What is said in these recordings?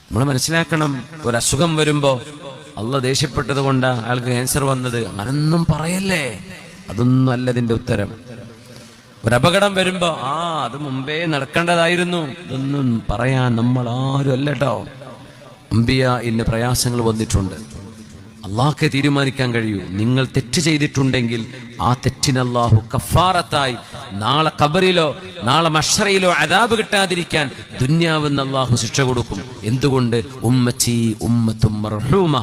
നമ്മൾ മനസ്സിലാക്കണം, ഒരസുഖം വരുമ്പോ അള്ളാഹ് ദേഷ്യപ്പെട്ടത് കൊണ്ട് അയാൾക്ക് ക്യാൻസർ വന്നത്, അങ്ങനൊന്നും പറയല്ലേ. അതൊന്നും അല്ല ഇതിന്റെ ഉത്തരം. ഒരപകടം വരുമ്പോ അത് മുമ്പേ നടക്കേണ്ടതായിരുന്നു, ഇതൊന്നും പറയാൻ നമ്മൾ ആരും അല്ലട്ടോ. അമ്പിയാ ഇന്ന് പ്രയാസങ്ങൾ വന്നിട്ടുണ്ട്. അള്ളാഹ്ക്ക് തീരുമാനിക്കാൻ കഴിയൂ. നിങ്ങൾ തെറ്റ് ചെയ്തിട്ടുണ്ടെങ്കിൽ ആ തെറ്റിന് അള്ളാഹു കഫാറത്തായി നാളെ ഖബറിലോ നാളെ മഹ്ശറയിലോ അദാബ് കിട്ടാതിരിക്കാൻ ദുന്യാവെന്ന് അള്ളാഹു ശിക്ഷ കൊടുക്കും. എന്തുകൊണ്ട്? ഉമ്മത്തി ഉമ്മത്തും മർഹൂമ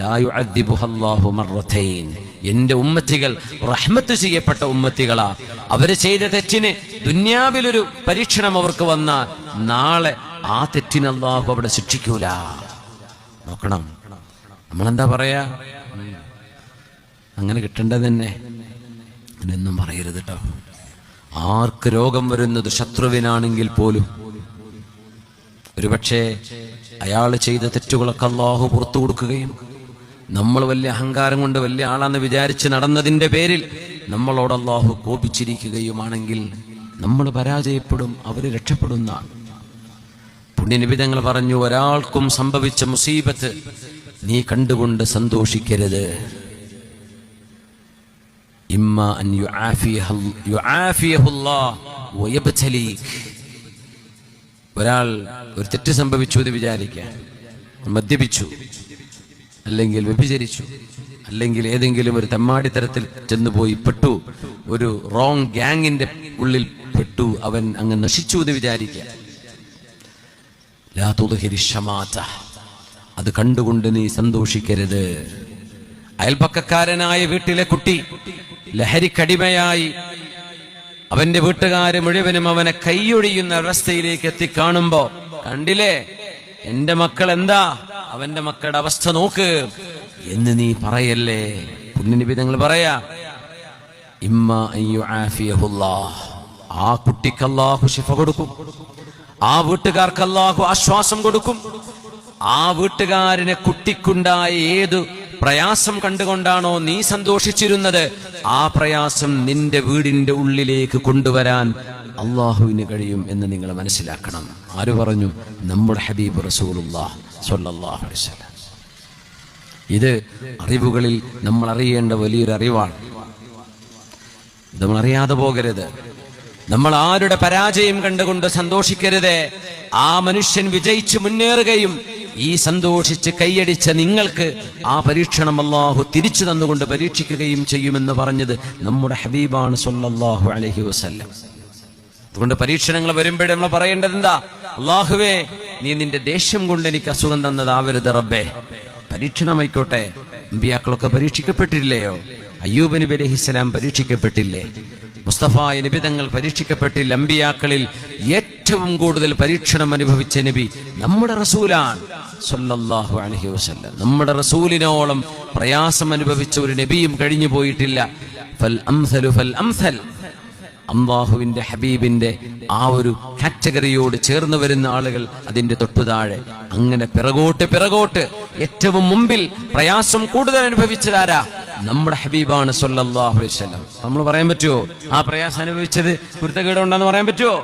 ലാ യുഅദ്ദിബുഹ അല്ലാഹു മർറതൈൻ. എന്റെ ഉമ്മത്തികൾ റഹ്മത്ത് ചെയ്യപ്പെട്ട ഉമ്മത്തികളാ. അവര് ചെയ്ത തെറ്റിന് ദുന്യാവിലൊരു പരീക്ഷണം അവർക്ക് വന്നാൽ നാളെ ആ തെറ്റിന് അള്ളാഹു അവിടെ ശിക്ഷിക്കൂല. നോക്കണം, നമ്മളെന്താ പറയാ? അങ്ങനെ കിട്ടേണ്ടത് തന്നെ. അങ്ങനെയൊന്നും പറയരുത് കേട്ടോ. ആർക്ക് രോഗം വരുന്നത് ശത്രുവിനാണെങ്കിൽ പോലും ഒരുപക്ഷെ അയാൾ ചെയ്ത തെറ്റുകളൊക്കെ അള്ളാഹു പുറത്തു കൊടുക്കുകയും നമ്മൾ വലിയ അഹങ്കാരം കൊണ്ട് വലിയ ആളാന്ന് വിചാരിച്ച് നടന്നതിന്റെ പേരിൽ നമ്മളോട് അള്ളാഹു കോപിച്ചിരിക്കുകയുമാണെങ്കിൽ നമ്മൾ പരാജയപ്പെടും, അവര് രക്ഷപ്പെടുന്നതാണ്. പുണ്യനിബിതങ്ങൾ പറഞ്ഞു, ഒരാൾക്കും സംഭവിച്ച മുസീബത്ത് നീ കണ്ടുകൊണ്ട് സന്തോഷിക്കരുത്. ഇമ്മ അൻ യുആഫിയഹുല്ലാഹ് വയബ്തലീക്. ഒരാൾ ഒരു തെറ്റ് സംഭവിച്ചു എന്ന് വിചാരിക്കാൻ, മദ്യപിച്ചു, അല്ലെങ്കിൽ വ്യഭിചരിച്ചു, അല്ലെങ്കിൽ ഏതെങ്കിലും ഒരു തെമ്മാടിത്തരത്തിൽ ചെന്നുപോയി പെട്ടു, ഒരു റോങ് ഗ്യാങ്ങിന്റെ ഉള്ളിൽ പെട്ടു, അവൻ അങ്ങ് നശിച്ചു എന്ന് വിചാരിക്കുക. ലാ തുദ്ഹിരി ശമാത. അത് കണ്ടുകൊണ്ട് നീ സന്തോഷിക്കരുത്. അയൽപക്കക്കാരനായ വീട്ടിലെ കുട്ടി ലഹരിക്കടിമയായി അവന്റെ വീട്ടുകാര് മുഴുവനും അവനെ കൈയൊഴിയുന്ന അവസ്ഥയിലേക്ക് എത്തിക്കാണുമ്പോ, കണ്ടില്ലേ എന്റെ മക്കൾ എന്താ, അവന്റെ മക്കളുടെ അവസ്ഥ നോക്ക് എന്ന് നീ പറയല്ലേ. പുണ്യനിബിതങ്ങൾ പറയാ, ഇമ്മ അൻ യുആഫിയഹുല്ലാഹ്. ആ കുട്ടിക്ക് അല്ലാഹു ശിഫ കൊടുക്കും, ആ വീട്ടുകാർക്ക് അല്ലാഹു ആശ്വാസം കൊടുക്കും. ആ വീട്ടുകാരനെ കുട്ടിക്കുണ്ടായ ഏതു പ്രയാസം കണ്ടുകൊണ്ടാണോ നീ സന്തോഷിച്ചിരുന്നത്, ആ പ്രയാസം നിന്റെ വീടിന്റെ ഉള്ളിലേക്ക് കൊണ്ടുവരാൻ അള്ളാഹുവിന് കഴിയും എന്ന് നിങ്ങൾ മനസ്സിലാക്കണം. ആര് പറഞ്ഞു? നമ്മുടെ ഹബീബ് റസൂലുള്ളാഹി സ്വല്ലല്ലാഹു അലൈഹി വസല്ലം. ഇത് അറിവുകളിൽ നമ്മൾ അറിയേണ്ട വലിയൊരു അറിവാണ്. നമ്മൾ അറിയാതെ പോകരുത്. നമ്മൾ ആരുടെ പരാജയം കണ്ടുകൊണ്ട് സന്തോഷിക്കരുത്. ആ മനുഷ്യൻ വിജയിച്ചു മുന്നേറുകയും ഈ സന്തോഷിച്ച് കൈയടിച്ച നിങ്ങൾക്ക് ആ പരീക്ഷണം അല്ലാഹു തിരിച്ചു തന്നുകൊണ്ട് പരീക്ഷിക്കുകയും ചെയ്യുമെന്ന് പറഞ്ഞത് നമ്മുടെ ഹബീബാണ് സ്വല്ലല്ലാഹു അലൈഹി വസല്ലം. അതുകൊണ്ട് പരീക്ഷണങ്ങൾ വരുമ്പോഴേ നമ്മൾ പറയേണ്ടത് എന്താ? അല്ലാഹുവേ, നീ നിന്റെ ദേഷ്യം കൊണ്ട് എനിക്ക് അസുഖം തന്നതാവരുത് റബ്ബേ. പരീക്ഷണമായിക്കോട്ടെ. അമ്പിയാക്കളൊക്കെ പരീക്ഷിക്കപ്പെട്ടില്ലയോ? അയ്യൂബ് നബി അലൈഹിസ്സലാം പരീക്ഷിക്കപ്പെട്ടില്ലേ? മുസ്തഫ നബി തങ്ങൾ പരീക്ഷിക്കപ്പെട്ടില്ല. അമ്പിയാക്കളിൽ ഏറ്റവും കൂടുതൽ പരീക്ഷണം അനുഭവിച്ച നബി നമ്മുടെ റസൂലാണ് സ്വല്ലല്ലാഹു അലൈഹി വസല്ലം. നമ്മുടെ റസൂലിനോളം പ്രയാസം അനുഭവിച്ച ഒരു നബിയും കഴിഞ്ഞു പോയിട്ടില്ല. ഫൽ അംസലു ഫൽ അംസൽ. അല്ലാഹുവിന്റെ ഹബീബിന്റെ ആ ഒരു കാറ്റഗറിയോട് ചേർന്ന് വരുന്ന ആളുകൾ അതിന്റെ തൊട്ടുതാഴെ. അങ്ങനെ പിറകോട്ട് ഏറ്റവും മുമ്പിൽ പ്രയാസം കൂടുതൽ അനുഭവിച്ചതാരാ? നമ്മുടെ ഹബീബാണ് സ്വല്ലല്ലാഹു അലൈഹി വസല്ലം. നമ്മൾ പറയാൻ പറ്റുമോ ആ പ്രയാസം അനുഭവിച്ചത് കുരുത്തക്കേടുണ്ടെന്ന് പറയാൻ പറ്റുമോ?